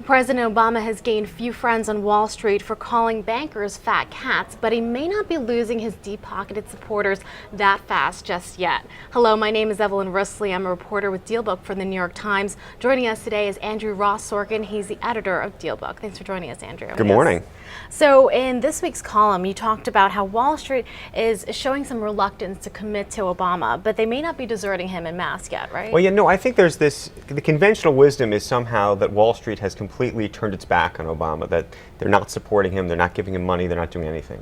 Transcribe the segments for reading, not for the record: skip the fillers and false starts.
President Obama has gained few friends on Wall Street for calling bankers fat cats, but he may not be losing his deep-pocketed supporters that fast just yet. Hello, my name is Evelyn Risley. I'm a reporter with DealBook for the New York Times. Joining us today is Andrew Ross Sorkin. He's the editor of DealBook. Thanks for joining us, Andrew. Good morning. So in this week's column, you talked about how Wall Street is showing some reluctance to commit to Obama, but they may not be deserting him en masse yet, right? Well, no, I think there's the conventional wisdom is somehow that Wall Street has completely turned its back on Obama, that they're not supporting him, they're not giving him money, they're not doing anything.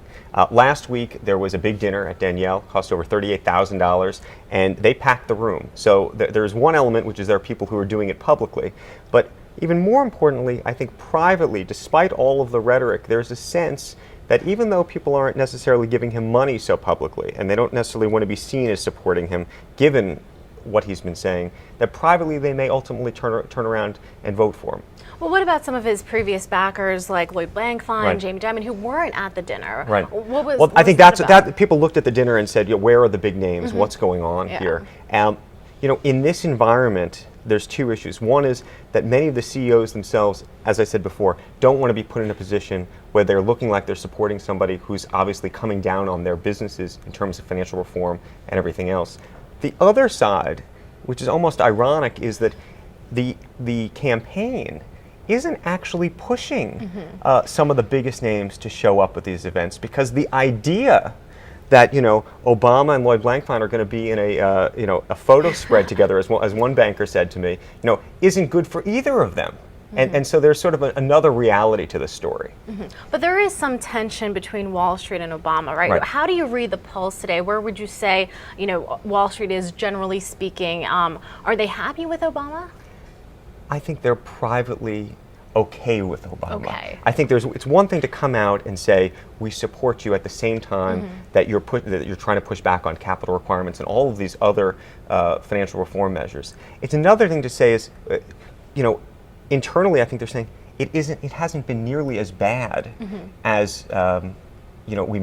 Last week, there was a big dinner at Danielle, cost over $38,000, and they packed the room. So there's one element, which is there are people who are doing it publicly, but even more importantly, I think privately, despite all of the rhetoric, there's a sense that even though people aren't necessarily giving him money so publicly, and they don't necessarily want to be seen as supporting him, given what he's been saying, that privately they may ultimately turn around and vote for him. Well, what about some of his previous backers like Lloyd Blankfein, Right. Jamie Dimon, who weren't at the dinner? Right. What I think that that people looked at the dinner and said, where are the big names? Mm-hmm. What's going on Yeah. here? In this environment, there's two issues. One is that many of the CEOs themselves, as I said before, don't want to be put in a position where they're looking like they're supporting somebody who's obviously coming down on their businesses in terms of financial reform and everything else. The other side, which is almost ironic, is that the campaign isn't actually pushing some of the biggest names to show up at these events, because the idea that Obama and Lloyd Blankfein are going to be in a photo spread together, as one banker said to me, isn't good for either of them. And so there's sort of another reality to the story. But there is some tension between Wall Street and Obama, right? How do you read the polls today? Where would you say, Wall Street is generally speaking? Are they happy with Obama? I think they're privately okay with Obama. Okay. I think it's one thing to come out and say we support you at the same time that you're trying to push back on capital requirements and all of these other financial reform measures. It's another thing to say is, internally, I think they're saying it hasn't been nearly as bad as it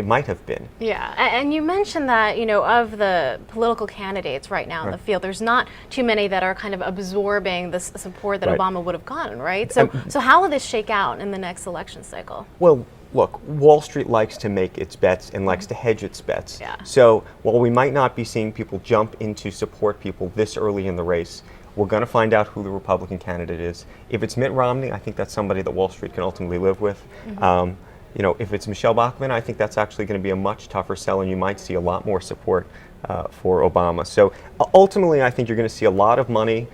might have been. Yeah, and you mentioned that, of the political candidates right now in the field, there's not too many that are kind of absorbing the support that Obama would have gotten, right? So how will this shake out in the next election cycle? Well, look, Wall Street likes to make its bets and likes to hedge its bets. Yeah. So while we might not be seeing people jump in to support people this early in the race, we're going to find out who the Republican candidate is. If it's Mitt Romney, I think that's somebody that Wall Street can ultimately live with. If it's Michelle Bachmann, I think that's actually going to be a much tougher sell, and you might see a lot more support for Obama. So ultimately, I think you're going to see a lot of money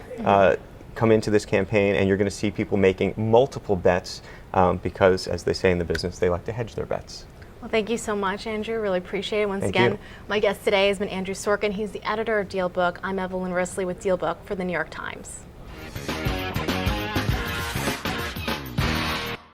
come into this campaign, and you're going to see people making multiple bets because, as they say in the business, they like to hedge their bets. Well, thank you so much, Andrew. Really appreciate it. Once Thank again, you. My guest today has been Andrew Sorkin. He's the editor of DealBook. I'm Evelyn Risley with DealBook for the New York Times.